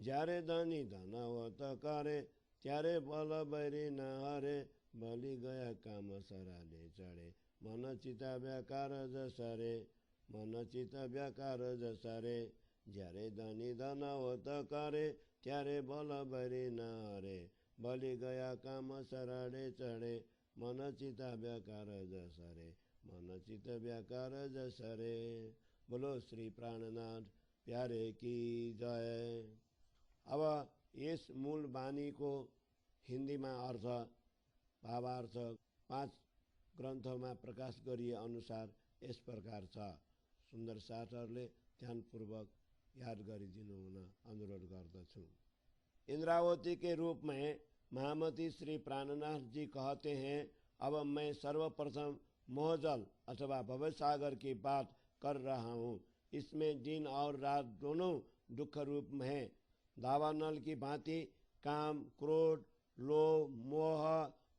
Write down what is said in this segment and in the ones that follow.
જ્યારે ધની ધનવત કરે ત્યારે બલ બૈરી ન હરે ભલી ગયા કામ સરાલે ચડે મન ચિતા વ્યાકાર જસરે મન ચિત વ્યાકાર જસરે જ્યારે ધની ધનવત કરે ત્યારે બલ બૈરી ન હરે ભલી ગયા કામ સરાડે ચડે મન ચિતા વ્યાકાર જસરે મન ચિત व्याकार जसरे। बोलो श्री प्राणनाथ प्यारे की जय। अब यस मूल वाणी को हिंदी में अर्थ भावार्थ 5 ग्रंथों में प्रकाश गरिए अनुसार इस प्रकार छ। सुंदर साथहरूले ध्यानपूर्वक याद गरिदिनु हुन अनुरोध गर्दछु। इंद्रावती के रूप में महामती श्री प्राणनाथ जी कहते हैं, अब मैं सर्वप्रथम मोहजल अथवा भवसागर की बात कर रहा हूँ। इसमें दिन और रात दोनों दुख रूप में है। दावानल की भांति काम, क्रोध, लोभ, मोह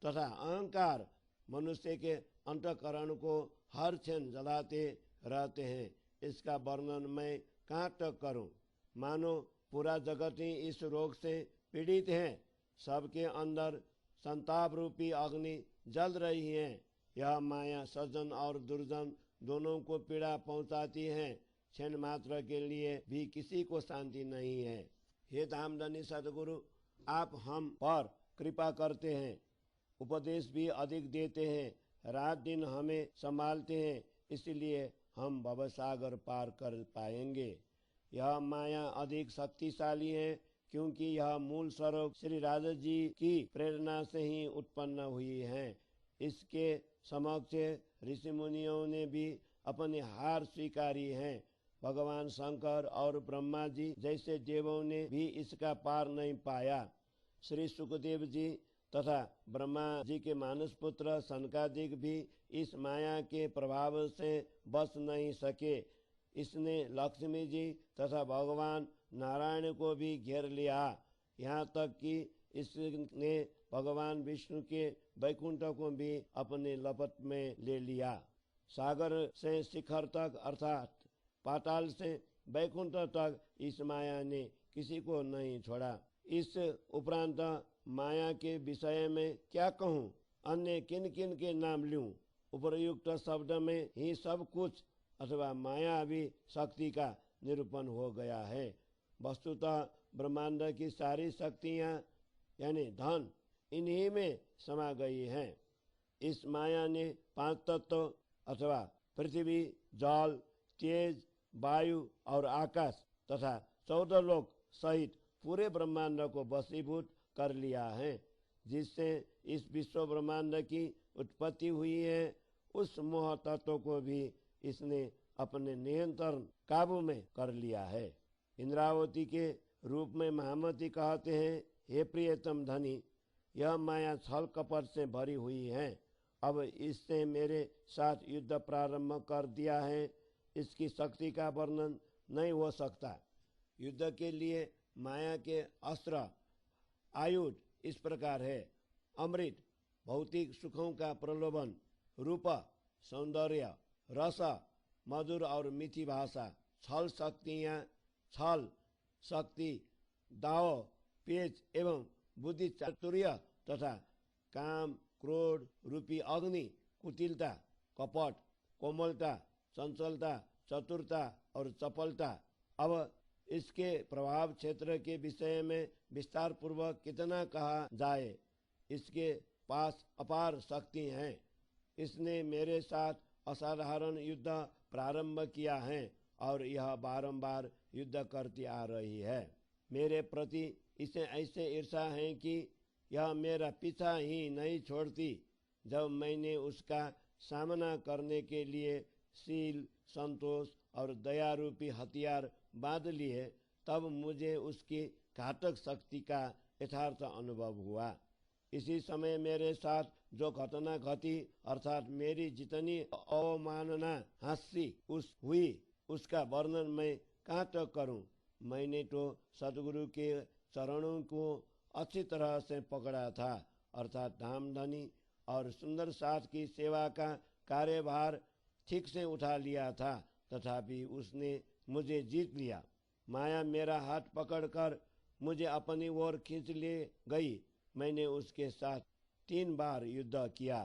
तथा अहंकार मनुष्य के अंतःकरण को हर क्षण जलाते रहते हैं। इसका वर्णन मैं कहाँ तक करूं? मानो पूरा जगत ही इस रोग से पीड़ित है। सबके अंदर संताप रूपी अग्नि जल रही है। यह माया सज्जन और दुर्जन दोनों को पीड़ा पहुंचाती है। क्षण मात्र के लिए भी किसी को शांति नहीं है। हे धामधनी सदगुरु, आप हम पर कृपा करते हैं, उपदेश भी अधिक देते हैं, रात दिन हमें संभालते हैं, इसलिए हम भवसागर पार कर पाएंगे। यह माया अधिक शक्तिशाली है क्योंकि यह मूल स्वरूप श्री राधा जी की प्रेरणा से ही उत्पन्न हुई है। इसके समक्ष ऋषि मुनियों ने भी अपनी हार स्वीकारी है। भगवान शंकर और ब्रह्मा जी जैसे देवों ने भी इसका पार नहीं पाया। श्री सुखदेव जी तथा ब्रह्मा जी के मानस पुत्र सनकादिक भी इस माया के प्रभाव से बच नहीं सके। इसने लक्ष्मी जी तथा भगवान नारायण को भी घेर लिया। यहाँ तक कि इसने भगवान विष्णु के वैकुंठ को भी अपने लपट में ले लिया। सागर से शिखर तक अर्थात पाताल से वैकुंठ तक इस माया ने किसी को नहीं छोड़ा। इस उपरांत माया के विषय में क्या कहूँ? अन्य किन किन के नाम लूं? उपयुक्त शब्द में ही सब कुछ अथवा माया भी शक्ति का निरूपण हो गया है। वस्तुतः ब्रह्मांड की सारी शक्तियाँ यानी धन इन्हीं में समा गई हैं। इस माया ने 5 तत्व अथवा पृथ्वी, जल, तेज, वायु और आकाश तथा 14 लोक सहित पूरे ब्रह्मांड को वशीभूत कर लिया है। जिससे इस विश्व ब्रह्मांड की उत्पत्ति हुई है, उस मोह तत्व को भी इसने अपने नियंत्रण काबू में कर लिया है। इंद्रावती के रूप में महामती कहते हैं, हे प्रियतम धनी, यह माया छल कपट से भरी हुई है। अब इससे मेरे साथ युद्ध प्रारंभ कर दिया है। इसकी शक्ति का वर्णन नहीं हो सकता। युद्ध के लिए माया के अस्त्र आयुध इस प्रकार है: अमृत, भौतिक सुखों का प्रलोभन, रूप, सौंदर्य, रस, मधुर और मीठी भाषा, छल शक्तियाँ, छल शक्ति, दाव, पेच एवं बुद्धि चातुर्य तथा काम, क्रोध रूपी अग्नि, कुटिलता, कपट, कोमलता, चंचलता, चतुरता और चपलता। अब इसके प्रभाव क्षेत्र के विषय में विस्तार पूर्वक कितना कहा जाए। इसके पास अपार शक्ति हैं। इसने मेरे साथ असाधारण युद्ध प्रारंभ किया है और यह बारंबार युद्ध करती आ रही है। मेरे प्रति इसे ऐसे ईर्षा है कि यह मेरा पीछा ही नहीं छोड़ती। जब मैंने उसका सामना करने के लिए शील, संतोष और दया रूपी हथियार बांध लिए, तब मुझे उसकी घातक शक्ति का यथार्थ अनुभव हुआ। इसी समय मेरे साथ जो घटना घटी अर्थात मेरी जितनी अवमानना हास्य हुई, उसका वर्णन मैं कहाँ तक करूं। मैंने तो सदगुरु के चरणों को अच्छी तरह से पकड़ा था अर्थात धामधनी और सुंदर साथ की सेवा का कार्यभार ठीक से उठा लिया था, तथापि उसने मुझे जीत लिया। माया मेरा हाथ पकड़कर मुझे अपनी ओर खींच ले गई। मैंने उसके साथ 3 बार युद्ध किया।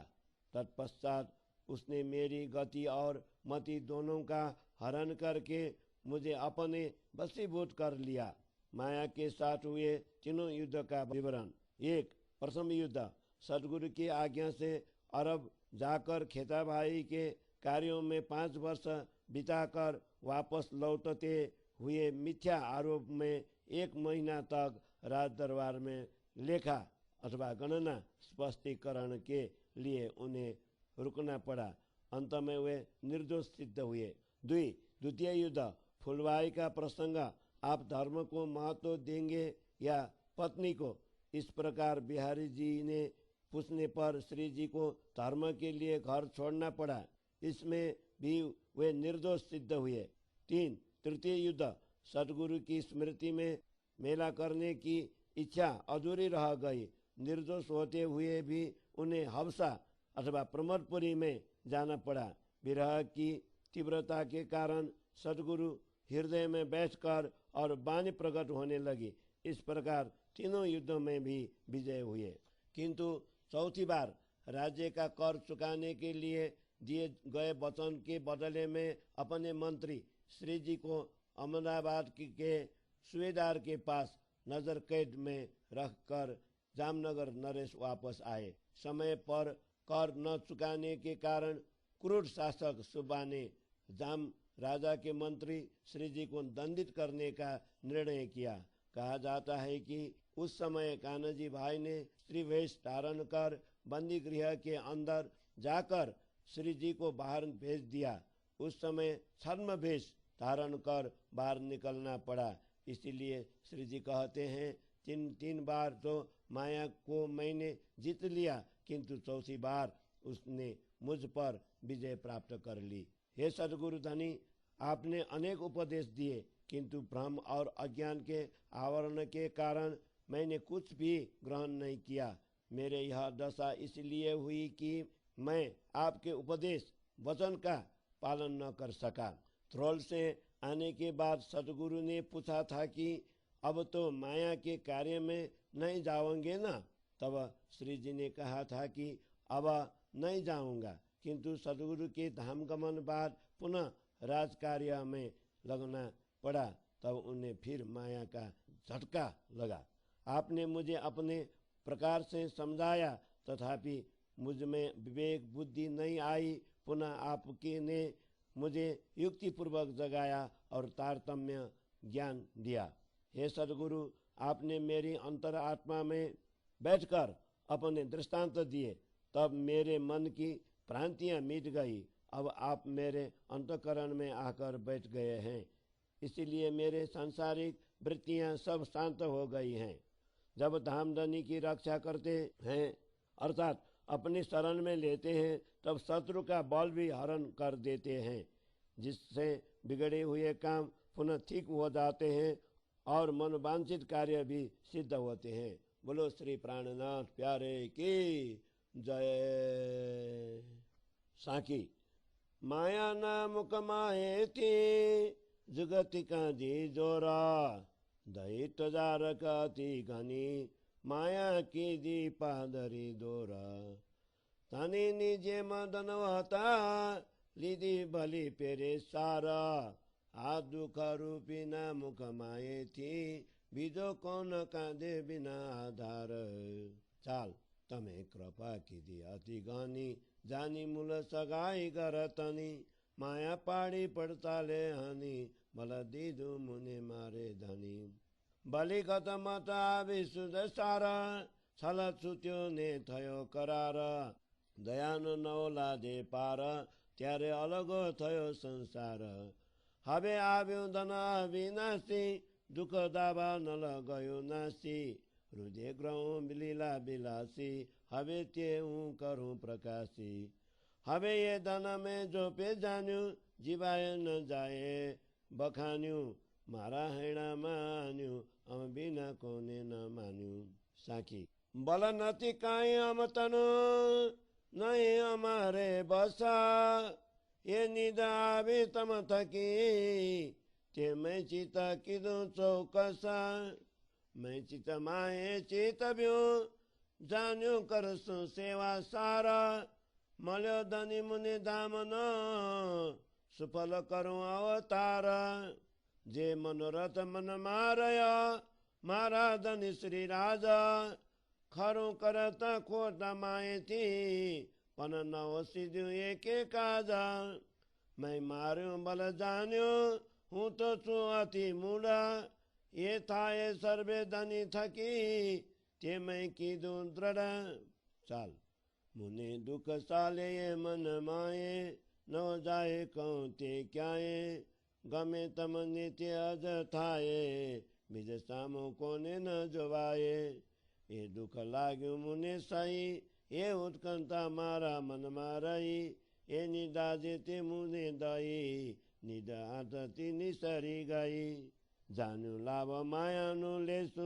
तत्पश्चात उसने मेरी गति और मति दोनों का हरण करके मुझे अपने वशीभूत कर लिया। माया के साथ हुए तीनों युद्ध का विवरण। 1, प्रथम युद्ध। सदगुरु की आज्ञा से अरब जाकर खेताबाई के कार्यों में 5 वर्ष बिताकर वापस लौटते हुए मिथ्या आरोप में 1 महीना तक राज दरबार में लेखा अथवा गणना स्पष्टीकरण के लिए उन्हें रुकना पड़ा। अंत में वे निर्दोष सिद्ध हुए। 2, द्वितीय युद्ध। फुलवाई का प्रसंग। आप धर्म को महत्व देंगे या पत्नी को? इस प्रकार बिहारी जी ने पूछने पर श्री जी को धर्म के लिए घर छोड़ना पड़ा। इसमें भी वे निर्दोष सिद्ध हुए। 3, तृतीय युद्ध। सदगुरु की स्मृति में मेला करने की इच्छा अधूरी रह गई। निर्दोष होते हुए भी उन्हें हबसा अथवा प्रमोदपुरी में जाना पड़ा। विरह की तीव्रता के कारण सदगुरु हृदय में बैठकर और वाणी प्रकट होने लगी। इस प्रकार तीनों युद्धों में भी विजय हुए। किंतु चौथी बार राज्य का कर चुकाने के लिए दिए गए वचन के बदले में अपने मंत्री श्री जी को अहमदाबाद के सूबेदार के पास नजर कैद में रखकर जामनगर नरेश वापस आए। समय पर कर न चुकाने के कारण क्रूर शासक सुब्बा ने जाम राजा के मंत्री श्री जी को दंडित करने का निर्णय किया। कहा जाता है कि उस समय कान्हाजी भाई ने स्त्री वेश धारण कर बंदी गृह के अंदर जाकर श्री जी को बाहर भेज दिया। उस समय छद्म वेश धारण कर बाहर निकलना पड़ा। इसीलिए श्री जी कहते हैं, 3 बार तो माया को मैंने जीत लिया, किंतु चौथी बार उसने मुझ पर विजय प्राप्त कर ली। हे सदगुरु धनी, आपने अनेक उपदेश दिए, किंतु भ्रम और अज्ञान के आवरण के कारण मैंने कुछ भी ग्रहण नहीं किया। मेरे यह दशा इसलिए हुई कि मैं आपके उपदेश वचन का पालन न कर सका। थ्रोल से आने के बाद सदगुरु ने पूछा था कि अब तो माया के कार्य में नहीं जाओगे ना? तब श्री जी ने कहा था कि अब नहीं जाऊंगा, किंतु सदगुरु के धाम गमन बाद पुनः राज कार्य में लगना पड़ा। तब उन्हें फिर माया का झटका लगा। आपने मुझे अपने प्रकार से समझाया, तथापि मुझ में विवेक बुद्धि नहीं आई। पुनः आपके ने मुझे युक्तिपूर्वक जगाया और तारतम्य ज्ञान दिया। हे सदगुरु, आपने मेरी अंतर आत्मा में बैठकर अपने दृष्टांत दिए, तब मेरे मन की भ्रांतियां मिट गई। अब आप मेरे अंतःकरण में आकर बैठ गए हैं, इसलिए मेरे सांसारिक वृत्तियां सब शांत हो गई हैं। जब धामधनी की रक्षा करते हैं अर्थात अपनी शरण में लेते हैं, तब शत्रु का बल भी हरण कर देते हैं, जिससे बिगड़े हुए काम पुनः ठीक हो जाते हैं और मनोवांछित कार्य भी सिद्ध होते हैं। बोलो श्री प्राणनाथ प्यारे की जय। साकी माया ना मुख माए थी जुगति का जी जोरा, दैत जार का ती घनी माया की दी पादरी दोरा। तनी निजे मदन होता लिदी भली पेरे सारा, आ दुख रूपी ना मुख माए थी बीजो कौन कांदे बिना आधार। चाल तमे कृपा कीधी अति गानी जानी मूल सगाई करतनी, माया पाड़ी पड़ताले हनी भल दीदु मुनि मारे धनी। बलि गत मता विशुद्ध सारा छल छुट्यो ने थयो करार, दयानु नौला दे पार त्यारे अलगो थयो संसार। हवे आव्यो धन अविनाशी दुख दाबा नल गयो नासी, हृदय ग्रह लीला बिलासी हवे त्यू करूं प्रकाशी। हवे ये धन में जो पे जान्यू जीवाय न जाए बखान्यू, मारा हैणा मान्यू हम बिना कोने न मान्यू। साकी बल नति काई हम तनु नहीं हमारे बसा, ये निदा भी तम थकी ते मैं चिता किदो चौकसा। मैं चित माए चेतव्यो जान्यो करसु सेवा सारा मल्यो धनी मुनि धाम न सुफल करूं अवतार जे मनोरथ मन मारया मारा धनी श्री राजा खरू करत खोट माए थी पन नव सिद्धियो एके काजा मैं मार्यो बल जान्यो हूँ तो छु अति मूढ़ा ये थाए सर्वे धनी थकी ते मैं कीधु दृढ़ चाल मुने दुख साले ये मन माए न जाए कहूँ ते क्याए गमे तम नित्य अज थाए बिज सामो कोने न जोवाए ये दुख लाग्यो मुने साई ये उत्कंठा मारा मन माराई ये निदा जेते मुने दई निदा आदती निसरी गई जानु लाभ माया नु लेसु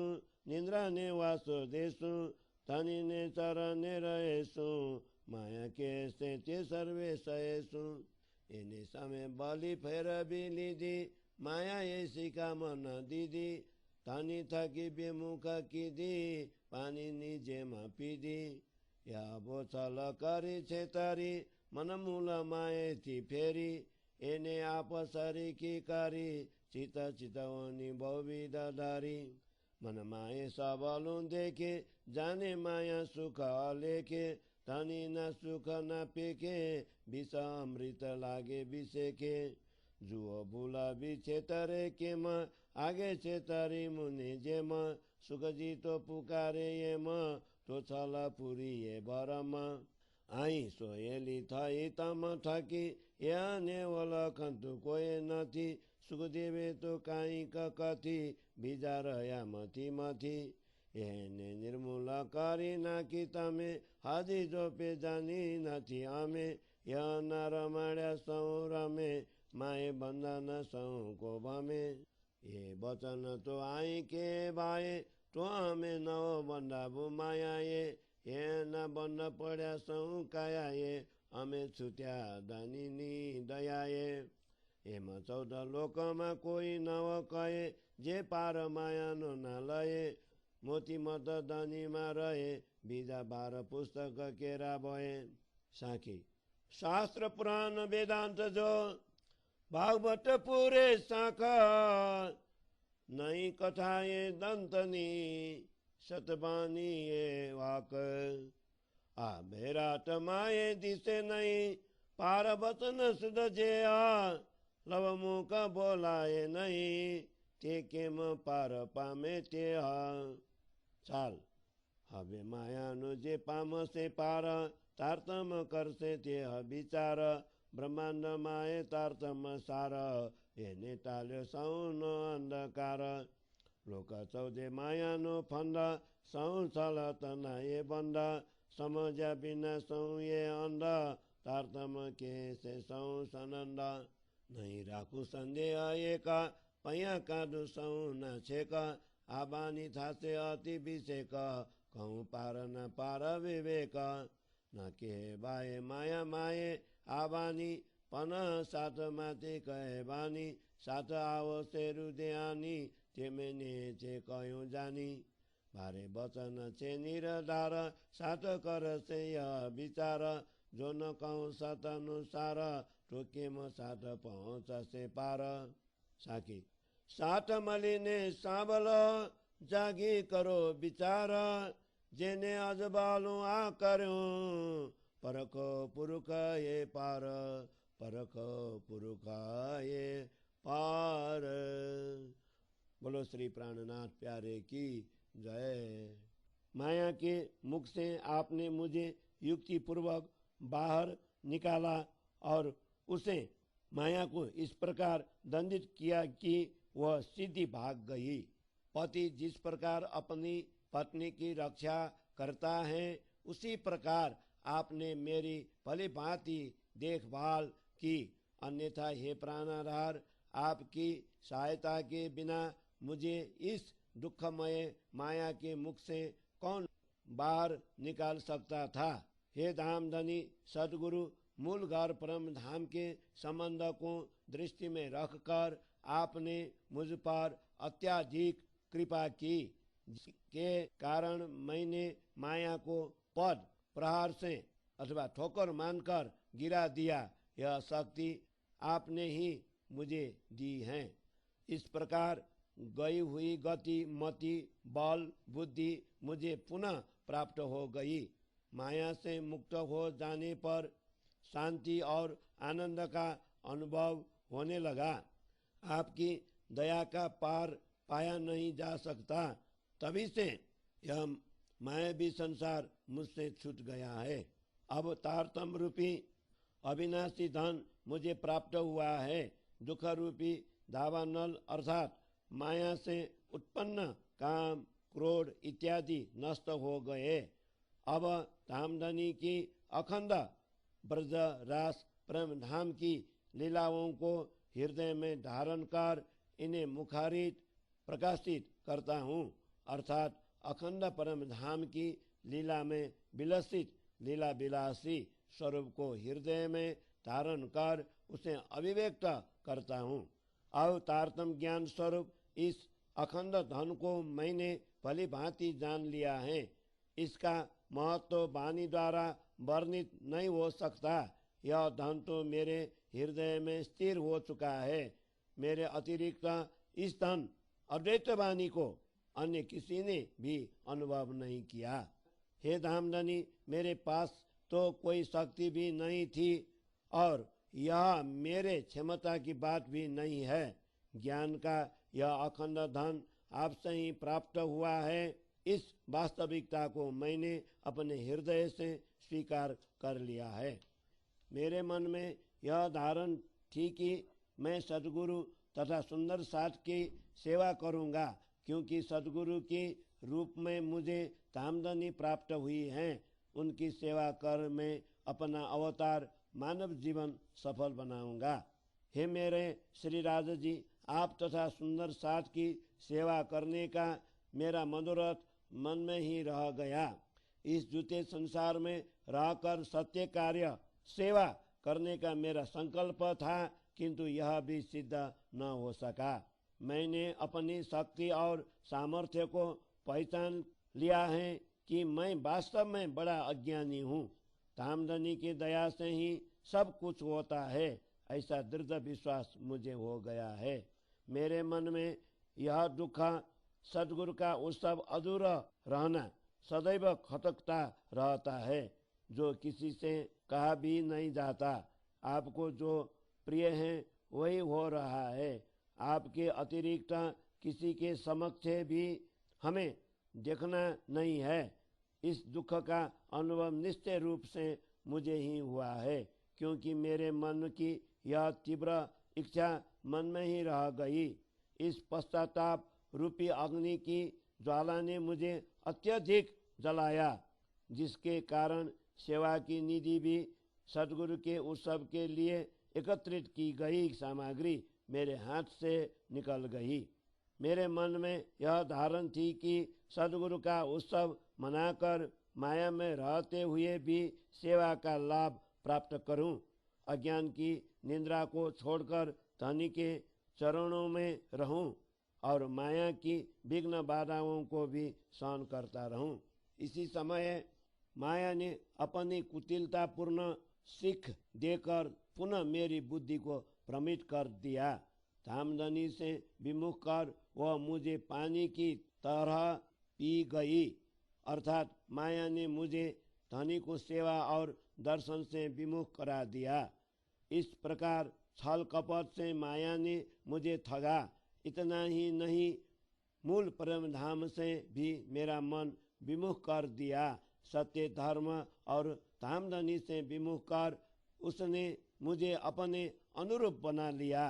निंद्रा ने वासो देसु तनि ने चरने रहेसु माया के से ते सर्वे सहेसु एने समय बलि फेर भी लीदी माया ये सिका मन दीदी तनि थकी बेमुख कीदी पानी निजे मा पीदी या बोछल करी छेतरी मन मूल माए थी फेरी एने आप सरी की करी चित चितवनी बहुविध धारी मन माए सबलु देखे जाने माया सुख लेखे तनी न सुख न पेके विष अमृत लागे विषेके जुओ भूला भी छेतरे के म आगे छेतरी मुनि जे म सुख जी तो पुकारे ये म तो छल पुरी ये भरम आई सोयली थई तम ठकी याने वल खन्तु कोई नथी सुखदेवे तो काई कथी बिजार या मथी मथी एने निर्मूल करी नाकी तमे हाजी जो पे जानी नथी अमे यह नर माड्या सौ रमे माए बंधन सौ को भमे ये वचन तो आई के भाए तो हमें नव बंधाबु माया ये न बंध पड्या सौ काया ये हमें छुट्या दानिनी दया एम 14 लोकमा कोई नव कहे जे पार माया नो न लये मोती मत धनीमा रहे बीजा 12 पुस्तक केरा भए साखी शास्त्र पुराण वेदांत जो भागवत पूरे शाखा नई कथाए दंतनी सतबानी ये वाक आ बेराट माए दिसे नहीं पार वचन सुध जे लव मुख बोलाए नहीं ते केम पार पामे ते चाल हवे माया नु जे पाम से पार तारतम कर से ते विचार ब्रह्मांड माए तारतम सार एने ताल्यो सौन अंधकार लोक चौधे माया नु फंड सौ छल तना ये बंद समझा बिना सौ ये अंध तारतम के से सौ सनंद नहीं राखू संदेह एका पैया कादु सौ न छेका आबानी थासे अति विषेक कहूँ पार न पार विवेक न के बाए माया माए आबानी पन सात माते कहे बानी सात आओ सेरु देआनी तेमेने चे कयूँ जानी भारे वचन छे निरधार सात कर से यह विचार जो न कहूँ सत अनुसार टोके म सात पहुँच से पार साकी सात मलिने साबल जागी करो विचार जेने अजबालू आ करूं परखो पुरुख ये पार परखो पुरुख ये पार। बोलो श्री प्राणनाथ प्यारे की जय। माया के मुख से आपने मुझे युक्ति पूर्वक बाहर निकाला और उसे माया को इस प्रकार दंडित किया कि वह सीधी भाग गई। पति जिस प्रकार अपनी पत्नी की रक्षा करता है उसी प्रकार आपने मेरी भली भांति देखभाल की। अन्यथा हे प्राणधार आपकी सहायता के बिना मुझे इस दुखमय माया के मुख से कौन बाहर निकाल सकता था। हे धामधनी सदगुरु मूल घर परम धाम के संबंध को दृष्टि में रखकर आपने मुझ पर अत्याधिक कृपा की। जिसके कारण मैंने माया को पद प्रहार से अथवा ठोकर मानकर गिरा दिया, यह शक्ति आपने ही मुझे दी है। इस प्रकार गई हुई गति, मति, बल, बुद्धि मुझे पुनः प्राप्त हो गई। माया से मुक्त हो जाने पर शांति और आनंद का अनुभव होने लगा। आपकी दया का पार पाया नहीं जा सकता, तभी से यह मायावी संसार मुझसे छूट गया है। अब तारतम्य रूपी अविनाशी धन मुझे प्राप्त हुआ है। दुख रूपी दावानल अर्थात माया से उत्पन्न काम, क्रोध इत्यादि नष्ट हो गए। अब धामधनी की अखंड ब्रज रास प्रेम धाम की लीलाओं को हृदय में धारण कर इन्हें मुखारित प्रकाशित करता हूँ, अर्थात अखंड परम धाम की लीला में विलसित लीला विलासी स्वरूप को हृदय में धारण कर उसे अभिव्यक्त करता हूँ। अब तारतम्य ज्ञान स्वरूप इस अखंड धन को मैंने भली भांति जान लिया है। इसका महत्व वाणी द्वारा वर्णित नहीं हो सकता। यह धन तो मेरे हृदय में स्थिर हो चुका है। मेरे अतिरिक्त इस धन अद्वैत वाणी को अन्य किसी ने भी अनुभव नहीं किया। हे धामधनी, मेरे पास तो कोई शक्ति भी नहीं थी और यह मेरे क्षमता की बात भी नहीं है। ज्ञान का यह अखंड धन आपसे ही प्राप्त हुआ है। इस वास्तविकता को मैंने अपने हृदय से स्वीकार कर लिया है। मेरे मन में यह धारण थी कि मैं सद्गुरु तथा सुंदर साथ की सेवा करूंगा, क्योंकि सद्गुरु के रूप में मुझे धामधनी प्राप्त हुई है। उनकी सेवा कर मैं अपना अवतार मानव जीवन सफल बनाऊंगा। हे मेरे श्री राजा जी, आप तथा सुंदर साथ की सेवा करने का मेरा मनोरथ मन में ही रह गया। इस जूते संसार में रहकर सत्य कार्य सेवा करने का मेरा संकल्प था, किंतु यह भी सिद्ध न हो सका। मैंने अपनी शक्ति और सामर्थ्य को पहचान लिया है कि मैं वास्तव में बड़ा अज्ञानी हूँ। धामधनी की दया से ही सब कुछ होता है, ऐसा दृढ़ विश्वास मुझे हो गया है। मेरे मन में यह दुख सद्गुरु का उत्सव अधूरा रहना सदैव खटकता रहता है, जो किसी से कहा भी नहीं जाता। आपको जो प्रिय है वही हो रहा है। आपके अतिरिक्त किसी के समक्ष भी हमें देखना नहीं है। इस दुख का अनुभव निश्चय रूप से मुझे ही हुआ है, क्योंकि मेरे मन की यह तीव्र इच्छा मन में ही रह गई। इस पश्चाताप रूपी अग्नि की ज्वाला ने मुझे अत्यधिक जलाया, जिसके कारण सेवा की निधि भी सद्गुरु के उत्सव के लिए एकत्रित की गई सामग्री मेरे हाथ से निकल गई। मेरे मन में यह धारण थी कि सद्गुरु का उत्सव मनाकर माया में रहते हुए भी सेवा का लाभ प्राप्त करूं। अज्ञान की निंद्रा को छोड़कर धनी के चरणों में रहूं और माया की विघ्न बाधाओं को भी सहन करता रहूं। इसी समय माया ने अपनी कुटिलतापूर्ण सीख देकर पुनः मेरी बुद्धि को भ्रमित कर दिया। धामधनी से विमुख कर वह मुझे पानी की तरह पी गई, अर्थात माया ने मुझे धनी को सेवा और दर्शन से विमुख करा दिया। इस प्रकार छल कपट से माया ने मुझे ठगा। इतना ही नहीं, मूल परम धाम से भी मेरा मन विमुख कर दिया। सत्य धर्म और धामधनी से विमुख कर उसने मुझे अपने अनुरूप बना लिया।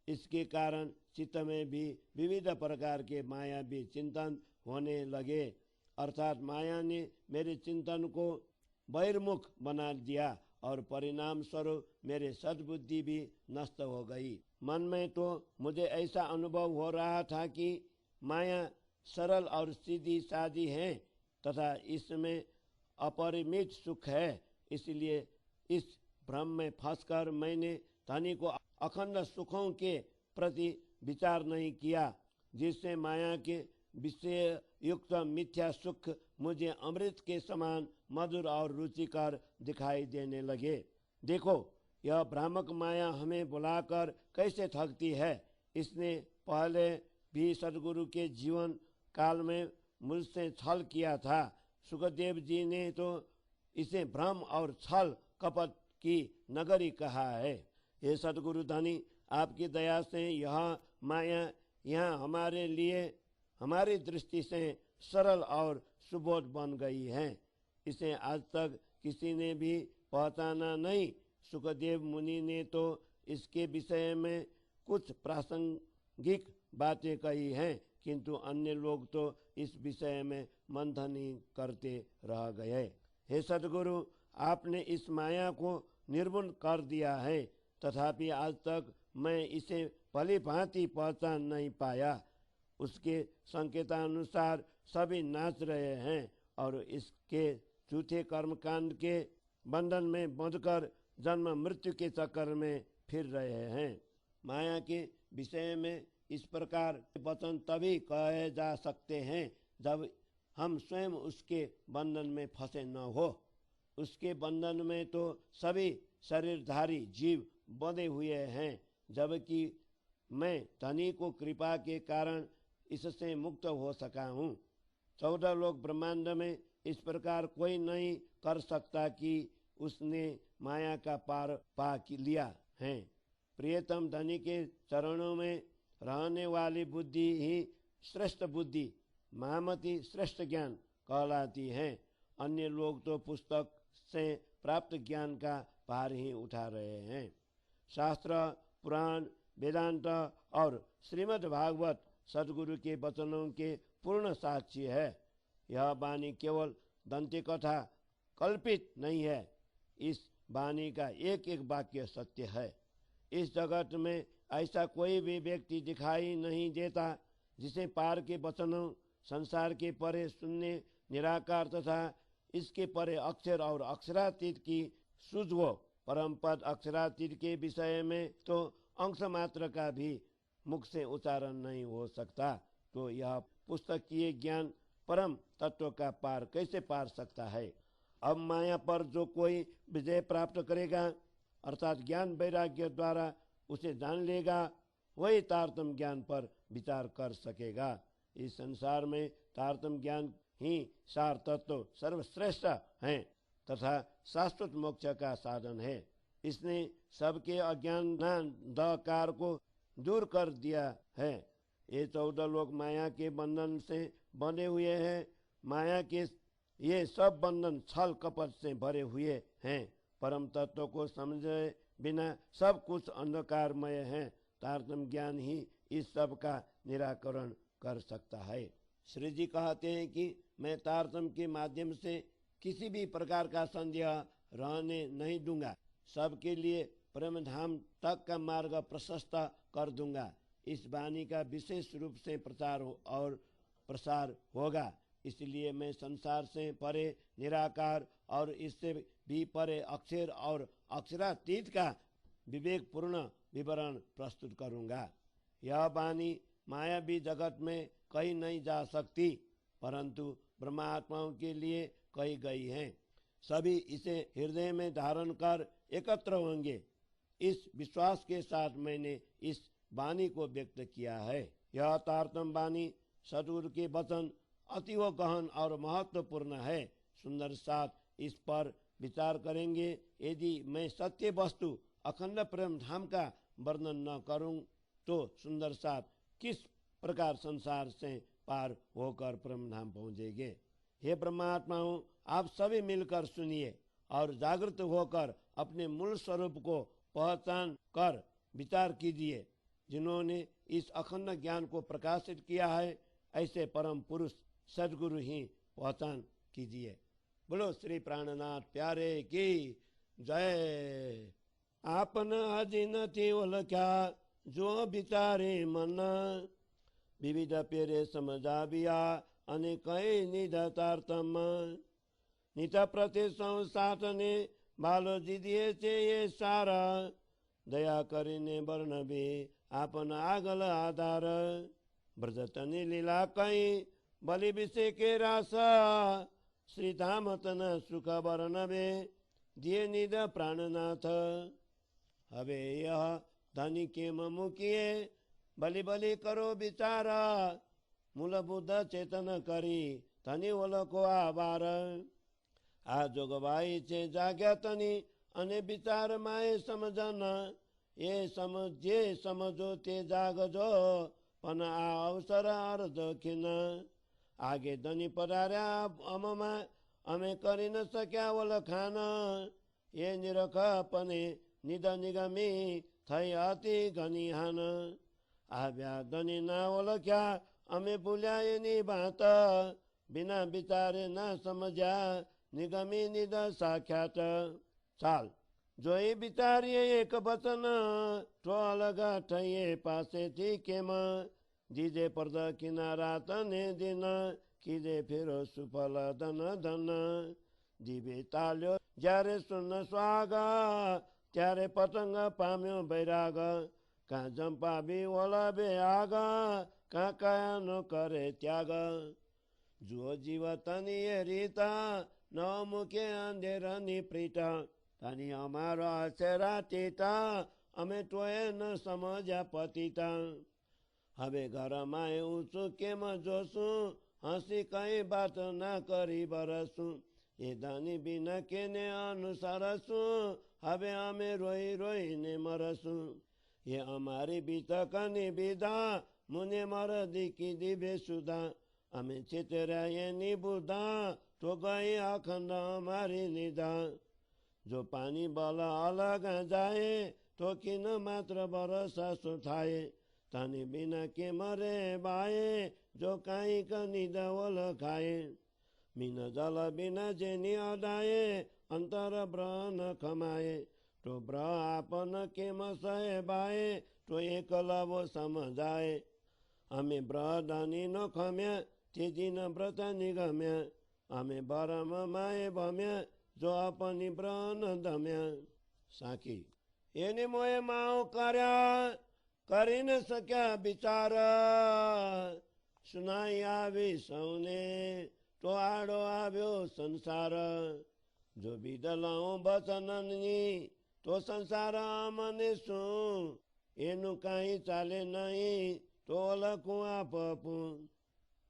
इसके कारण चित्त में भी विविध प्रकार के मायावी चिंतन होने लगे, अर्थात माया ने मेरे चिंतन को बहिर्मुख बना दिया और परिणाम स्वरूप मेरे सद्बुद्धि भी नष्ट हो गई। मन में तो मुझे ऐसा अनुभव हो रहा था कि माया सरल और सीधी सादी है तथा इसमें अपरिमित सुख है। इसलिए इस भ्रम में फंसकर मैंने धनी को अखंड सुखों के प्रति विचार नहीं किया, जिससे माया के विषय युक्त मिथ्या सुख मुझे अमृत के समान मधुर और रुचिकर दिखाई देने लगे। देखो, यह भ्रामक माया हमें बुलाकर कैसे ठगती है। इसने पहले भी सदगुरु के जीवन काल में मुझसे छल किया था। सुखदेव जी ने तो इसे भ्रम और छल कपट की नगरी कहा है। हे सदगुरु धनी, आपकी दया से यह माया यहाँ हमारे लिए हमारी दृष्टि से सरल और सुबोध बन गई है। इसे आज तक किसी ने भी पहचाना नहीं। सुखदेव मुनि ने तो इसके विषय में कुछ प्रासंगिक बातें कही हैं, किंतु अन्य लोग तो इस विषय में मंथन ही करते रह गए। हे सदगुरु, आपने इस माया को निर्मूल कर दिया है, तथापि आज तक मैं इसे भली भांति पहचान नहीं पाया। उसके संकेतानुसार सभी नाच रहे हैं और इसके झूठे कर्मकांड के बंधन में बंधकर जन्म मृत्यु के चक्कर में फिर रहे हैं। माया के विषय में इस प्रकार वचन तभी कहे जा सकते हैं जब हम स्वयं उसके बंधन में फंसे न हो। उसके बंधन में तो सभी शरीरधारी जीव बंधे हुए हैं, जबकि मैं धनी को कृपा के कारण इससे मुक्त हो सका हूँ। 14 लोक ब्रह्मांड में इस प्रकार कोई नहीं कर सकता कि उसने माया का पार पा लिया है। प्रियतम धनी के चरणों में रहने वाली बुद्धि ही श्रेष्ठ बुद्धि, महामति श्रेष्ठ ज्ञान कहलाती है। अन्य लोग तो पुस्तक से प्राप्त ज्ञान का भार ही उठा रहे हैं। शास्त्र, पुराण, वेदांत और श्रीमद् भागवत सदगुरु के वचनों के पूर्ण साक्षी है। यह वाणी केवल दंती कथा कल्पित नहीं है। इस वाणी का एक एक वाक्य सत्य है। इस जगत में ऐसा कोई भी व्यक्ति दिखाई नहीं देता जिसे पार के वचनों, संसार के परे शून्य निराकार तथा इसके परे अक्षर और अक्षरातीत की सूझ हो। परम पद अक्षरातीत के विषय में तो अंश मात्र का भी मुख से उच्चारण नहीं हो सकता, तो यह पुस्तकीय ज्ञान परम तत्व का पार कैसे पार सकता है। अब माया पर जो कोई विजय प्राप्त करेगा, अर्थात ज्ञान वैराग्य द्वारा उसे जान लेगा, वही तारतम ज्ञान पर विचार कर सकेगा। इस संसार में तारतम ज्ञान ही सार तत्व सर्वश्रेष्ठ है तथा शाश्वत मोक्ष का साधन है। इसने सबके अज्ञान अंधकार को दूर कर दिया है। ये 14 लोग माया के बंधन से बंधे हुए हैं। माया के ये सब बंधन छल कपट से भरे हुए हैं। परम तत्व को समझे बिना सब कुछ अंधकारमय है। तारतम ज्ञान ही इस सब का निराकरण कर सकता है। श्री जी कहते हैं कि मैं तारतम के माध्यम से किसी भी प्रकार का संदेह रहने नहीं दूंगा। सबके लिए परम धाम तक का मार्ग प्रशस्त कर दूंगा। इस वाणी का विशेष रूप से प्रचार और प्रसार होगा। इसलिए मैं संसार से परे निराकार और इससे भी परे अक्षर और अक्षरातीत का विवेक पूर्ण विवरण प्रस्तुत करूंगा। यह वाणी मायावी जगत में कही नहीं जा सकती, परंतु ब्रह्मात्माओं के लिए कही गई है। सभी इसे हृदय में धारण कर एकत्र होंगे। इस विश्वास के साथ मैंने इस वाणी को व्यक्त किया है। यह तारतम वाणी सदगुरु के वचन अतिव गहन और महत्वपूर्ण है। सुंदर साथ इस पर विचार करेंगे। यदि मैं सत्य वस्तु अखंड प्रेम धाम का वर्णन न करूं तो सुंदर साथ किस प्रकार संसार से पार होकर प्रेम धाम पहुंचेंगे। हे ब्रह्मात्माओं, आप सभी मिलकर सुनिए और जागृत होकर अपने मूल स्वरूप को पहचान कर विचार कीजिए। जिन्होंने इस अखंड ज्ञान को प्रकाशित किया है, ऐसे परम पुरुष सदगुरु ही पहचान कीजिए। बोलो श्री प्राणनाथ प्यारे की जय। आपन अधीन थी ओलख्या जो विचारे मन, विविध पेरे समझाविया अनेक निध तारतम। नित प्रति संसातने भालो जिदिए चे ये सारा, दया करीने वर्णवे आपन आगल आधार। ब्रजतनी लीला कई बलि विषे के रास श्रीधाम तन सुख वर्णवे दिए निद प्राणनाथ હવે यह ધની કેમ મૂકીએ બલી બલી કરો વિચાર મૂળ બુદ્ધ ચેતન કરી ધની ઓળખો આભાર આ જોગવાઈ છે જાગ્યા તની અને વિચાર માં સમજન એ સમજે સમજો તે જાગજો પણ આ અવસર અર્ધ ખીન આગે ધની પધાર્યા અમમાં અમે કરી ન શક્યા ઓળખાન એ નિરખપને નિદ નિગમી થઈ હતી ઘણી હાન આવ્યા ધની ના ઓળખ્યા અમે ભૂલ્યા એની વાત બિના વિચારે ના સમજ્યા નિગમી નિદ સાખ્યાત ચાલ જોઈ વિચારીએ એક વચન તો અલગ થઈએ પાસેથી કેમ જીજે પર્દ કિનારા તને દિન કીધે ફેરો સુફલ ધન ધન જીવે તાલ્યો જ્યારે સુન સ્વાગ ત્યારે પતંગ પામ્યો બૈરાગ કાં જંપાબી ઓલબે આગ કાં કયાનો કરે ત્યાગ જુઓ જીવતની એ રીતા ન મૂકે અંધેરની પ્રીતા તની અમારો આશેરા તીતા અમે તોય ન સમજ્યા પતિતા હવે ઘરમાં ઊંચું કેમ જોશું હસી કઈ વાત ના કરી બરસું એ ધની બિના કેને અનુસરશું હવે અમે રોઈ રોઈને મરશું એ અમારી બીતકની બીધા મુને મર દીકી દીવે સુધા અમે ચિતર્યા એની બુધા તો ગઈ અખંડ અમારી નિધા જો પાણી બલ અલગ જાય તો કિન માત્ર બરસા શું થાય તની બિના કે મરે બાએ જો કાંઈક નિદવલ ખાય મીન જલ બિના જેની અડાયે અંતર બ્રહ્ન ખમાય તો બ્રહ આપન કેમ સહે બાએ તો એકલવો સમજાય અમે બ્રહ દાની નો ખમ્યા તેજી ન વ્રત નિગમ્યા અમે બરમ માએ ભમ્યા જો આપની બ્રહ ન દમ્યા સાખી એને મોએ માઓ કર્યા કરી ન શક્યા બિચાર સુનાઈ આવી સૌને તો આડો આવ્યો સંસાર જો બીદલાઉં બચનની તો સંસાર મને શું એનું કાંઈ ચાલે નહીં તો લખું આપું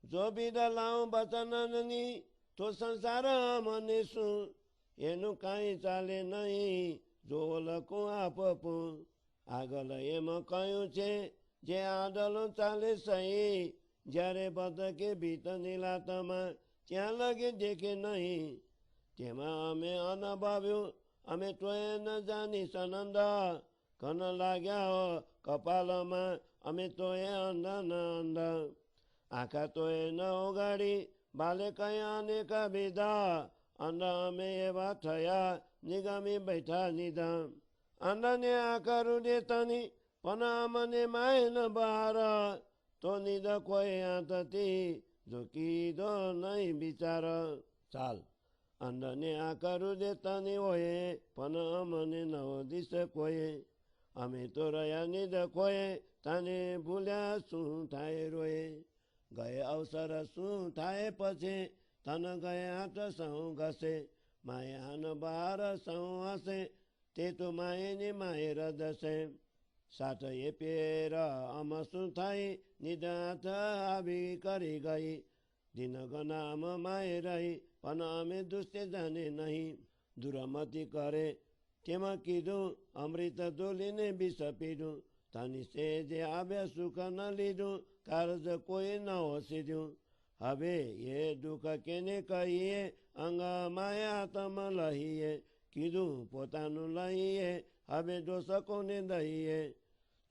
જો બીદલાઉં બચનની તો સંસાર મને શું એનું કાંઈ ચાલે નહીં જો લખું આપું આગળ એમ કહ્યું છે જે આડલો ચાલે સહી જ્યારે બદકે ભીત નીલાતમાં ત્યાં લગે દેખે નહીં તેમાં અમે અનુભવ્યું અમે તોય ન જાણી સનંદ કન લાગ્યા કપાલમાં અમે તોય અંધ ન અંધ આખા તોય ન ઓગાડી બાલે કયા અનેક વિધા અંધ અમે એવા થયા નિગમી બેઠા નિધા અંધને આ કરું દેતાની પણ અમને માય ન બહાર તો નિદ કોઈ આંતથી જો કીધો નહીં બિચાર ચાલ અંધને આ કરું દેતાની હોય પણ અમને નવો દિશ કોઈએ અમે તો રહ્યા નિદ કોએ તને ભૂલ્યા શું થાય રોએ ગયે અવસર શું થાય પછી તન ગયે હાથ સૌ ઘસે માયાન બહાર સૌ હશે તે તો માયની માય રદશે સાથ એ પેર અમ શું થાય નિદાથ આવી કરી ગઈ દિન ગનામ માય રહી પણ અમે દુષ્ટે જાણે નહીં દુરમતી કરે તેમાં કીધું અમૃત દોલીને બીસ પીધું તની સે જે આવ્યા સુખ ન લીધું કારજ કોઈ ન સીધું હવે એ દુઃખ કેને કહીએ અંગ માયા તમ લહીએ કીધું પોતાનું લઈએ હવે દોષ કોને દઈએ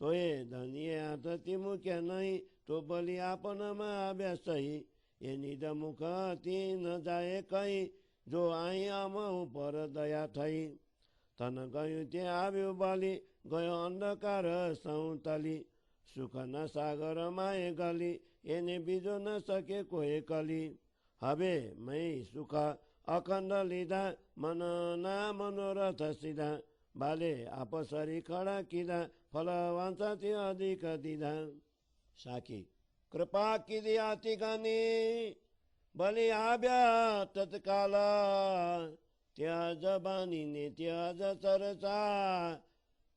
તો એ ધનીએ હાથથી મૂક્યા નહીં તો ભલી આપણમાં આવ્યા સહી એની દમુખથી ન જાય કઈ જો અહીં આમાં ઉપર દયા થઈ તન ગયું તે આવ્યું બાલી ગયો અંધકાર સૌ તલી સુખના સાગરમાં એ ગલી એને બીજો ન શકે કોઈ કલી હવે મેં સુખ અખંડ લીધા મનના મનોરથ સીધા બાલે આપ સરી ખડા કીધા ફલ વાંચાથી અધિક દીધા સાખી कृपा की अति घनी बलि आव्या तत्काल त्याज बानी ने त्याज चर्चा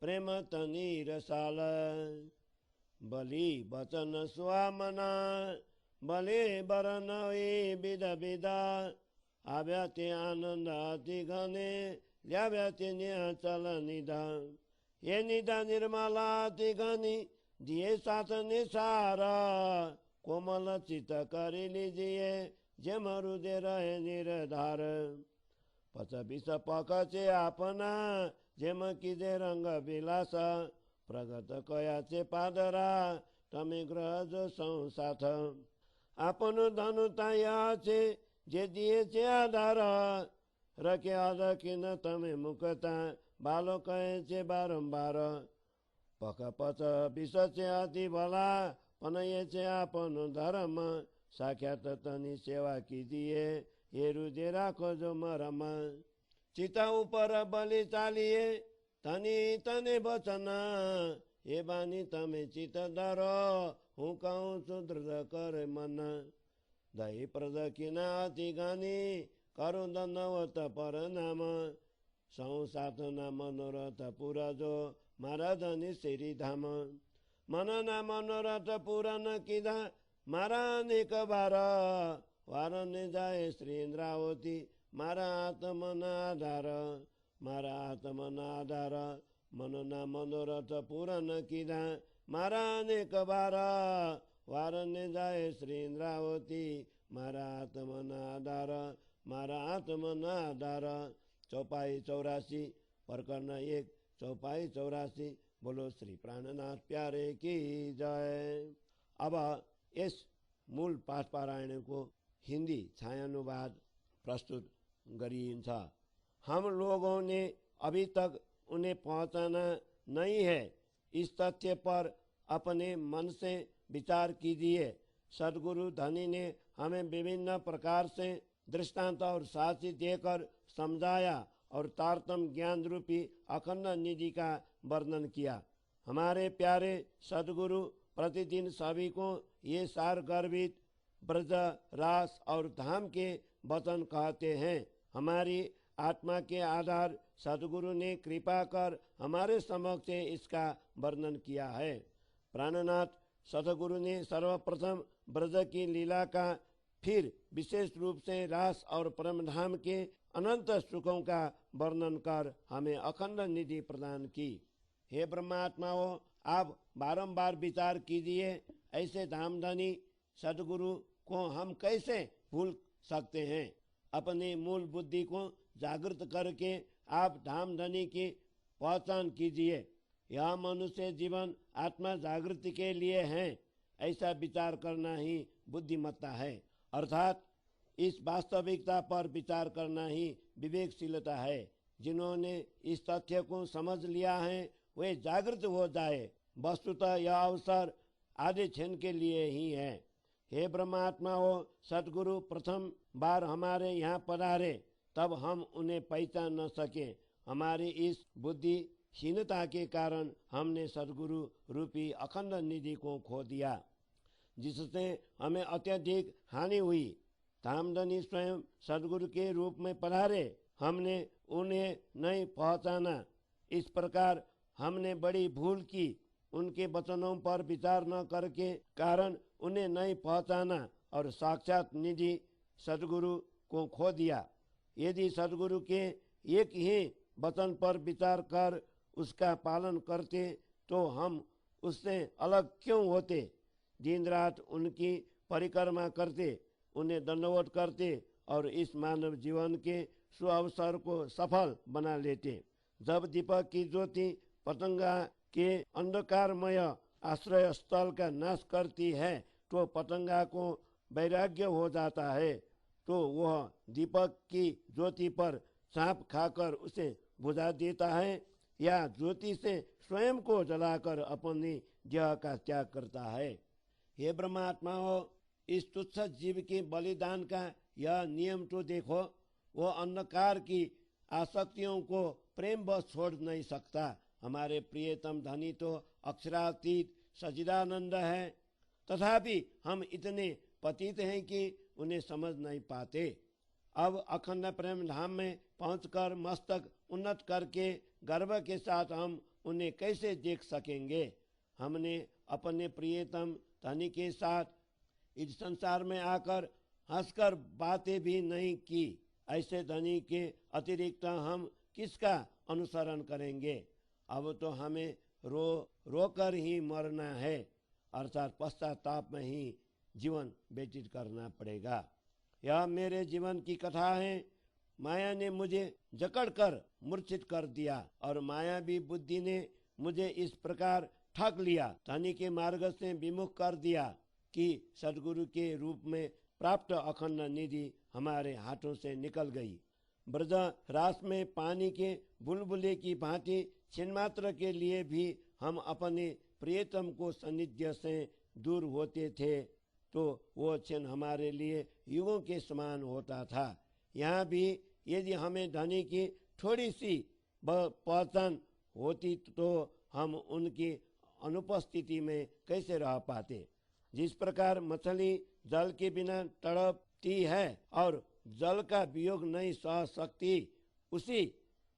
प्रेम तनी रसाल बलि वचन स्वामना बलि बरन विध विधा आव्या ते आनंद अति घने ल्याव्या ते चल निधा ये निधा निर्मला अति घनी दिए साथ निसार कोमल चित करी लीजिए जेम हृदय रहे निर्धार पच विष पकचे आपना जेम कीजे रंग विलास प्रगत कयाचे पादरा तमे ग्रह जो संसाथ आपन धनु तायाचे जे दिए आधार रखे अदकिन तमे मुकता बालो कहे बारंबार पक पच विषचे अति भला पनयेचे आपन धर्म साक्षात तनी सेवा कीजिए ये हृदय राखो जो मरम चिता ऊपर बलि चालिए तनी तने बचन ये बानी तमे चित धरो हूँ कहूँ सुदृढ़ कर मन दही प्रद किना अति गानी करो दंडवत पर नाम संसाथ न मनोरथ पुरा जो मारा धनी श्री धाम मन न मनोरथ पूरा न किधा मारा अनेक बार वारने जाए श्री इंद्रावती मारा आत्मन आधार मारा आत्मन आधार मन न मनोरथ पूरा न किधा मारा अनेक बार वारने जाए श्री इंद्रावती मारा आत्मन आधार मारा आत्मन आधार चौपाई 84 प्रकरण 1 चौपाई 84 बोलो श्री प्राणनाथ प्यारे की जय। अब इस मूल पाठ पारायणको हिंदी छायानुवाद प्रस्तुत गरिन्छ। हम लोगों ने अभी तक उन्हें पहचाना नहीं है। इस तथ्य पर अपने मन से विचार कीजिए। सद्गुरु धनी ने हमें विभिन्न प्रकार से दृष्टांत और साक्षी देकर समझाया और तारतम ज्ञान रूपी अखंड निधि का वर्णन किया। हमारे प्यारे सद्गुरु प्रतिदिन सभी को ये सार गर्भित ब्रज रास और धाम के वचन कहते हैं। हमारी आत्मा के आधार सद्गुरु ने कृपा कर हमारे समक्ष इसका वर्णन किया है। प्राणनाथ सद्गुरु ने सर्वप्रथम ब्रज की लीला का, फिर विशेष रूप से रास और परम धाम के अनंत सुखों का वर्णन कर हमें अखंड निधि प्रदान की। हे ब्रह्मात्माओं, आप बारंबार विचार कीजिए, ऐसे धामधनी सद्गुरु को हम कैसे भूल सकते हैं। अपने मूल बुद्धि को जागृत करके आप धामधनी की पहचान कीजिए। यह मनुष्य जीवन आत्मा जागृति के लिए है, ऐसा विचार करना ही बुद्धिमत्ता है। अर्थात इस वास्तविकता पर विचार करना ही विवेकशीलता है। जिन्होंने इस तथ्य को समझ लिया है वे जागृत हो जाए। वस्तुतः यह अवसर आधे क्षण के लिए ही है। हे ब्रह्मात्माओं, सद्गुरु प्रथम बार हमारे यहाँ पधारे तब हम उन्हें पहचान न सके। हमारी इस बुद्धिहीनता के कारण हमने सद्गुरु रूपी अखंड निधि को खो दिया, जिससे हमें अत्यधिक हानि हुई। धामधनी स्वयं सद्गुरु के रूप में पधारे, हमने उन्हें नहीं पहचाना। इस प्रकार हमने बड़ी भूल की। उनके वचनों पर विचार न करके कारण उन्हें नहीं पहचाना और साक्षात निधि सद्गुरु को खो दिया। यदि सद्गुरु के एक ही वचन पर विचार कर उसका पालन करते तो हम उससे अलग क्यों होते। दिन रात उनकी परिक्रमा करते, उन्हें दंडवत करते और इस मानव जीवन के सुअवसर को सफल बना लेते। जब दीपक की ज्योति पतंगा के अंधकारमय आश्रय स्थल का नाश करती है तो पतंगा को वैराग्य हो जाता है, तो वह दीपक की ज्योति पर सांप खाकर उसे बुझा देता है या ज्योति से स्वयं को जलाकर अपनी देह का त्याग करता है। हे ब्रह्मात्माओं, इस तुच्छ जीव के बलिदान का यह नियम तो देखो। वो अंधकार की आसक्तियों को प्रेम बस छोड़ नहीं सकता। हमारे प्रियतम धनी तो अक्षरातीत सच्चिदानंद है। तथापि हम इतने पतित हैं कि उन्हें समझ नहीं पाते। अब अखंड प्रेम धाम में पहुंचकर मस्तक उन्नत करके गर्व के साथ हम उन्हें कैसे देख सकेंगे। हमने अपने प्रियतम धनी के साथ इस संसार में आकर हंसकर बातें भी नहीं की। ऐसे धनी के अतिरिक्त हम किसका अनुसरण करेंगे। अब तो हमें रो कर ही मरना है, अर्थात पश्चाताप में ही जीवन व्यतीत करना पड़ेगा। यह मेरे जीवन की कथा है। माया ने मुझे जकड़कर मूर्छित कर दिया और मायावी बुद्धि ने मुझे इस प्रकार ठग लिया, धनी के मार्ग से विमुख कर दिया कि सद्गुरु के रूप में प्राप्त अखंड निधि हमारे हाथों से निकल गई। ब्रज रास में पानी के बुलबुले की भांति छिन्मात्र के लिए भी हम अपने प्रियतम को सानिध्य से दूर होते थे तो वो क्षण हमारे लिए युगों के समान होता था। यहाँ भी यदि हमें धनी की थोड़ी सी पहचान होती तो हम उनकी अनुपस्थिति में कैसे रह पाते। जिस प्रकार मछली जल के बिना तड़पती है और जल का वियोग नहीं सह सकती, उसी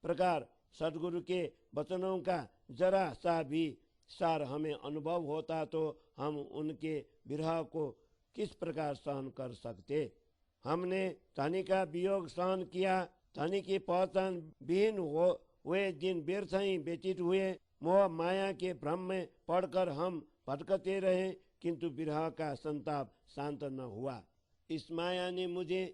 प्रकार सद्गुरु के वचनों का जरा सा भी सार हमें अनुभव होता तो हम उनके विरह को किस प्रकार सहन कर सकते। हमने धनी का वियोग सहन किया। धनी की पहचान विहीन हुए दिन व्यर्थ ही व्यतीत हुए। मोह माया के भ्रम में पड़कर हम भटकते रहे, किंतु विरह का संताप शांत न हुआ। इस माया ने मुझे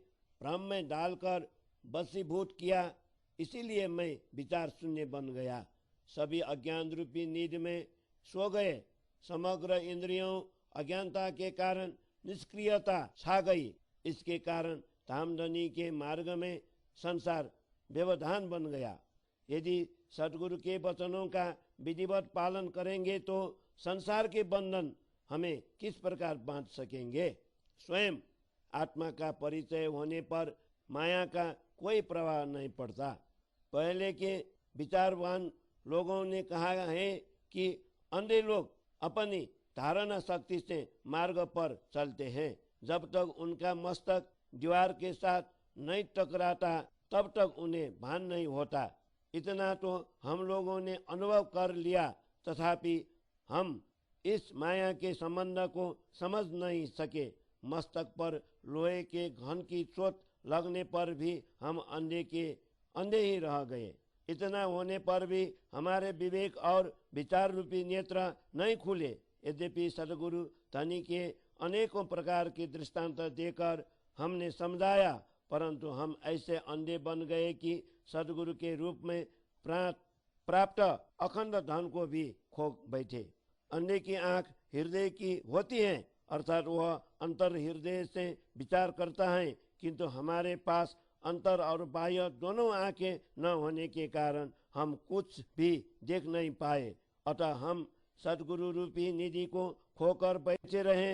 भ्रम में डालकर वशीभूत किया, इसीलिए मैं विचार शून्य बन गया। सभी अज्ञान रूपी नींद में सो गए। समग्र इंद्रियों अज्ञानता के कारण निष्क्रियता छा गई। इसके कारण धामधनी के मार्ग में संसार व्यवधान बन गया। यदि सद्गुरु के वचनों का विधिवत पालन करेंगे तो संसार के बंधन हमें किस प्रकार बांध सकेंगे। स्वयं आत्मा का परिचय होने पर माया का कोई प्रभाव नहीं पड़ता। पहले के विचारवान लोगों ने कहा है कि अंधे लोग अपनी धारणा शक्ति से मार्ग पर चलते हैं। जब तक उनका मस्तक दीवार के साथ नहीं टकराता तब तक उन्हें भान नहीं होता। इतना तो हम लोगों ने अनुभव कर लिया, तथापि हम इस माया के संबंध को समझ नहीं सके। मस्तक पर लोहे के घन की चोट लगने पर भी हम अंधे ही रह गए। इतना होने पर भी हमारे विवेक और विचार रूपी नेत्र नहीं खुले। यद्यपि सद्गुरु धनी के अनेकों प्रकार के दृष्टांत देकर हमने समझाया, परंतु हम ऐसे अंधे बन गए कि सद्गुरु के रूप में प्राप्त अखंड धन को भी खो बैठे। अंधे की आंख हृदय की होती है, अर्थात वह अंतर हृदय से विचार करता है, किंतु हमारे पास अंतर और बाह्य दोनों आंखें न होने के कारण हम कुछ भी देख नहीं पाए। अतः हम सद्गुरु रूपी निधि को खोकर बैठे रहे।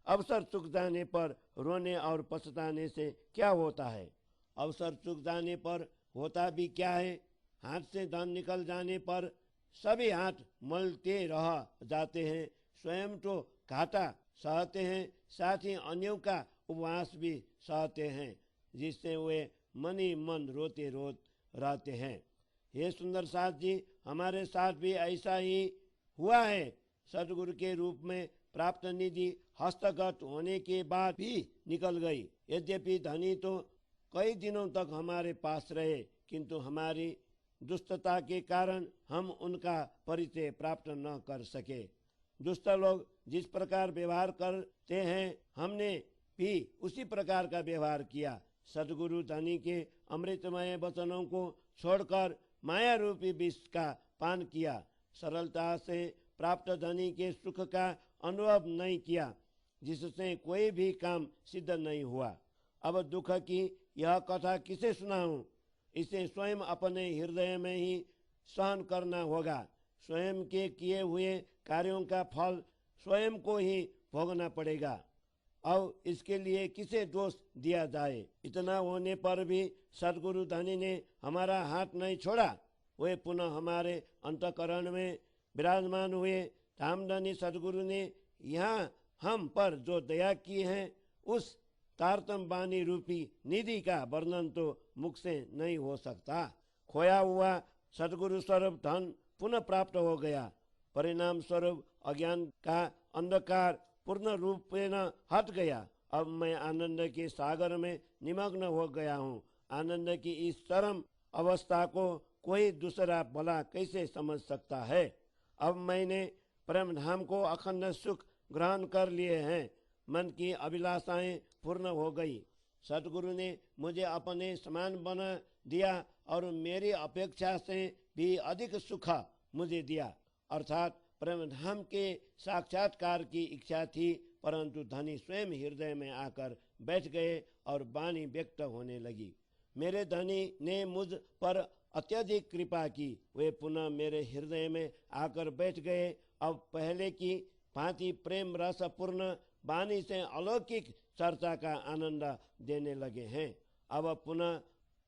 अवसर चूक जाने पर रोने और पछताने से क्या होता है। अवसर चूक जाने पर होता भी क्या है। हाथ से धन निकल जाने पर सभी हाथ मलते रह जाते हैं। स्वयं तो घाटा सहते हैं, साथ ही अन्यों का उपवास भी सहते हैं, जिससे वे मन ही मन रोते रहते हैं। हे सुंदर साथ जी, हमारे साथ भी ऐसा ही हुआ है। सद्गुरु के रूप में प्राप्त निधि हस्तगत होने के बाद भी निकल गई। यद्यपि धनी तो कई दिनों तक हमारे पास रहे, किंतु हमारी दुष्टता के कारण हम उनका परिचय प्राप्त न कर सके। दुष्ट लोग जिस प्रकार व्यवहार करते हैं, हमने भी उसी प्रकार का व्यवहार किया। सद्गुरु धनी के अमृतमय वचनों को छोड़कर माया रूपी विष का पान किया। सरलता से प्राप्त धनी के सुख का अनुभव नहीं किया, जिससे कोई भी काम सिद्ध नहीं हुआ। अब दुख की यह कथा किसे सुनाऊं। इसे स्वयं अपने हृदय में ही सहन करना होगा। स्वयं के किए हुए कार्यों का फल स्वयं को ही भोगना पड़ेगा। अब इसके लिए किसे दोष दिया जाए। इतना होने पर भी सद्गुरु धनी ने हमारा हाथ नहीं छोड़ा। वे पुनः हमारे अंतःकरण में विराजमान हुए। धामधनी सद्गुरु ने यहाँ हम पर जो दया की है, उस तारतम बानी रूपी निधि का वर्णन तो मुख से नहीं हो सकता। खोया हुआ सदगुरु स्वरूप धन पुनः प्राप्त हो गया। परिणाम स्वरूप अज्ञान का अंधकार पूर्ण रूप में हट गया। अब मैं आनंद के सागर में निमग्न हो गया हूँ। आनंद की इस चरम अवस्था को कोई दूसरा भला कैसे समझ सकता है। अब मैंने परम धाम को अखंड सुख ग्रहण कर लिए हैं। मन की अभिलाषाएं पूर्ण हो गई। सदगुरु ने मुझे अपने समान बना दिया और मेरी अपेक्षा से भी अधिक सुख मुझे दिया। अर्थात परम धाम के साक्षात्कार की इच्छा थी, परंतु धनी स्वयं हृदय में आकर बैठ गए और वाणी व्यक्त होने लगी। मेरे धनी ने मुझ पर अत्यधिक कृपा की। वे पुनः मेरे हृदय में आकर बैठ गए। अब पहले की भांति प्रेम रस पूर्ण वाणी से अलौकिक चर्चा का आनंद देने लगे हैं। अब पुनः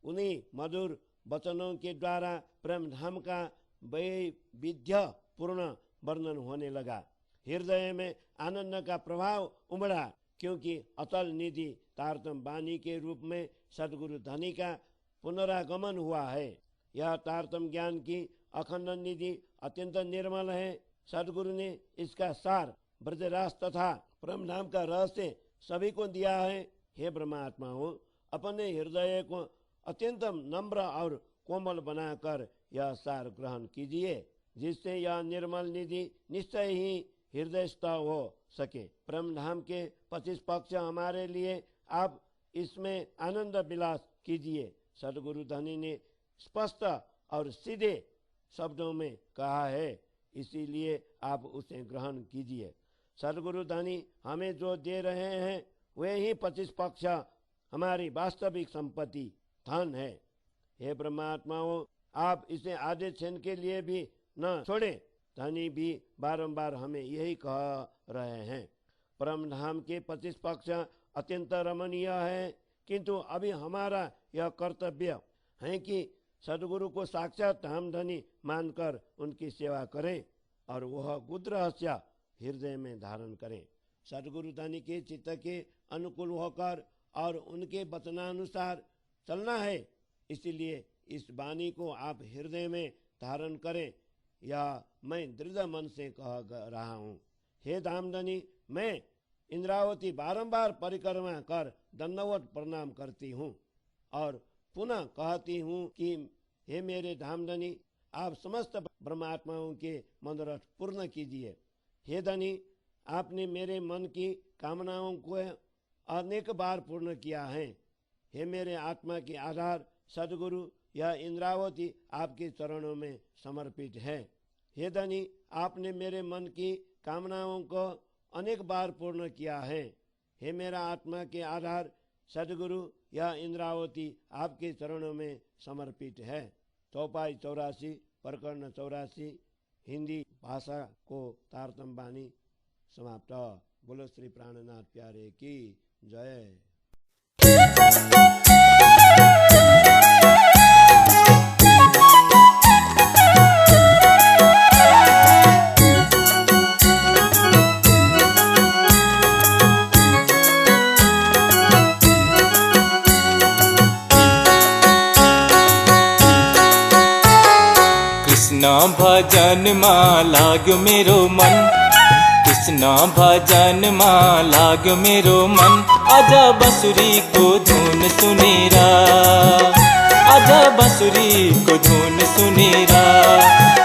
उन्हीं मधुर वचनों के द्वारा प्रेम धाम का वैविध्य पूर्ण वर्णन होने लगा। हृदय में आनंद का प्रभाव उमड़ा, क्योंकि अतल निधि तारतम वाणी के रूप में सदगुरु धनी का पुनरागमन हुआ है। यह तारतम ज्ञान की अखंड निधि अत्यंत निर्मल है। सदगुरु ने इसका सार ब्रजराज तथा परमधाम का रहस्य सभी को दिया है। हे ब्रह्मात्माओं, अपने हृदय को अत्यंत नम्र और कोमल बनाकर यह सार ग्रहण कीजिए, जिससे यह निर्मल निधि निश्चय ही हृदयस्थ हो सके। परमधाम के 25 पक्ष हमारे लिए, आप इसमें आनंद विलास कीजिए। सदगुरु धनी ने स्पष्ट और सीधे शब्दों में कहा है, इसीलिए आप उसे ग्रहण कीजिए। सदगुरु धनी हमें जो दे रहे हैं वे ही 25 पक्ष हमारी वास्तविक संपत्ति धन है। हे ब्रह्मात्माओं, आप इसे आधे क्षण के लिए भी न छोड़े। धनी भी बारंबार हमें यही कह रहे हैं। परम धाम के 25 पक्ष अत्यंत रमणीय है, किंतु अभी हमारा यह कर्तव्य है कि सदगुरु को साक्षात धाम धनी मानकर उनकी सेवा करें और वह गुप्त रहस्य हृदय में धारण करें। सदगुरु धनी के चित्त के अनुकूल होकर और उनके वचनानुसार चलना है। इसलिए इस वाणी को आप हृदय में धारण करें, यह मैं दृढ़ मन से कह रहा हूँ। हे धामधनी, मैं इंद्रावती बारंबार परिक्रमा कर दंडवत प्रणाम करती हूँ और पुनः कहती हूँ कि हे मेरे धामधनी, आप समस्त ब्रह्मात्माओं के मनोरथ पूर्ण कीजिए। हे धनी, आपने मेरे मन की कामनाओं को अनेक बार पूर्ण किया है। हे मेरे आत्मा के आधार सदगुरु, यह इंद्रावती आपके चरणों में समर्पित है। हे धनी, आपने मेरे मन की कामनाओं को अनेक बार पूर्ण किया है। हे मेरा आत्मा के आधार सदगुरु, यह इंद्रावती आपके चरणों में समर्पित है। चौपाई 84 प्रकरण 84 हिंदी भाषा को तारतम वाणी समाप्त। बोलो श्री प्राणनाथ प्यारे की जय। कृष्ण भजन मा लाग्यो मेरो मन, कृष्ण भजन मा लाग्यो मेरो मन। आजा बंसुरी को धुन सुनेरा, आजा बंसुरी को धुन सुनेरा।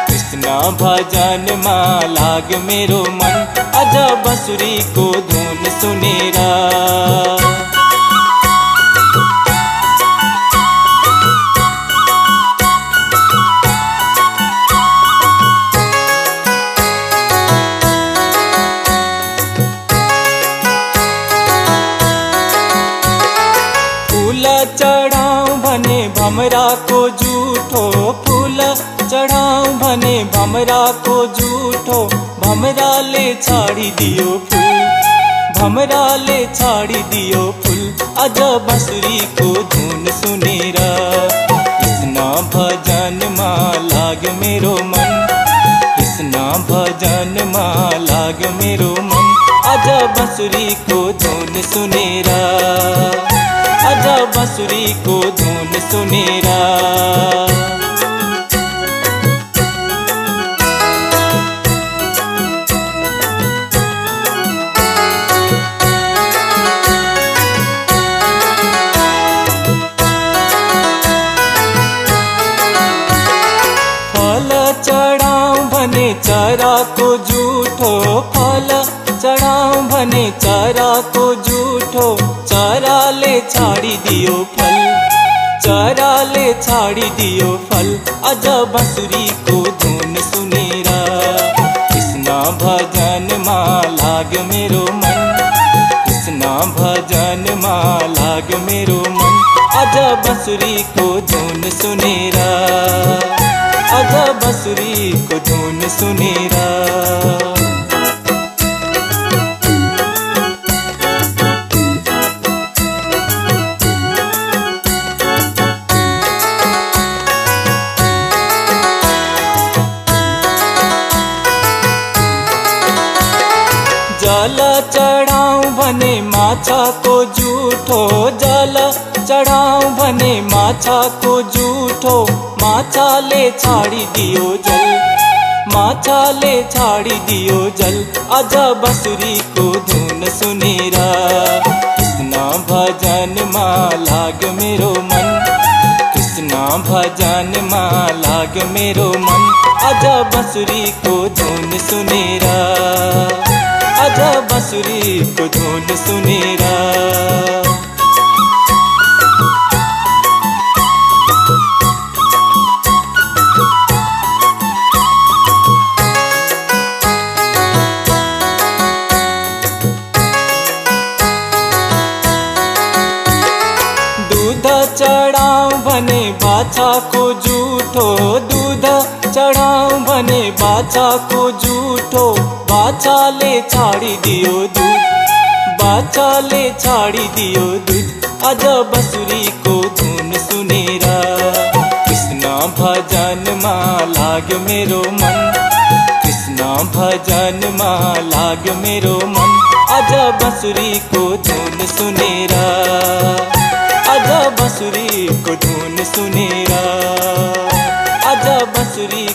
कृष्ण भजन मा लाग्यो मेरो मन, आजा बंसुरी को धुन सुनेरा। चढ़ाऊं भने भमरा को झूठो, फूल चढ़ाऊं भने भमरा को झूठो। भमरा ले छाड़ी दियो फूल, भमरा ले छाड़ी दियो फूल। आजा बंसुरी को धुन सुनेरा, कृष्ण भजन मा लाग्यो मेरो मन, कृष्ण भजन मा लाग्यो मेरो मन। आजा बंसुरी को धुन सुनेरा, आजा बंसुरी को धुन सुनेरा। फल चढ़ाऊं भने चरा को झूठो, फल चढ़ाऊं भने चरा को झूठो, चरा ले छाड़ी दियो फल, चरा ले छाड़ी दियो फल। आजा बंसुरी को धुन सुनेरा, कृष्णा भजन माँ लाग मेरो मन, कृष्णा भजन माँ लाग मेरो मन। आजा बंसुरी को धुन सुनेरा, आजा बंसुरी को धुन सुनेरा। जल चढ़ाऊं भने माछा को झूठो, जल चढ़ाऊं भने माछा को झूठो, माछा ले छाड़ी दियो जल, माछा ले छाड़ी दियो जल। आजा बंसुरी को धुन सुनेरा, कृष्णा भजन माँ लाग मेरो मन, कृष्णा भजन माँ लाग मेरो मन। आजा बंसुरी को धुन सुनेरा, आजा बंसुरी को धुन सुनेरा। दूध चढ़ाऊं भने बाछा को झूठो, दूध चढ़ाऊं भने बाछा को झूठो, बाछा ले छाड़ी दियो दूध, बाछा ले छाड़ी दियो दूध। आजा बंसुरी को धुन सुनेरा, कृष्णा भजन माँ लाग मेरो मन, कृष्णा भजन माँ लाग मेरो मन। आजा बंसुरी को धुन सुनेरा, आजा बंसुरी को धुन सुनेरा, आजा बंसुरी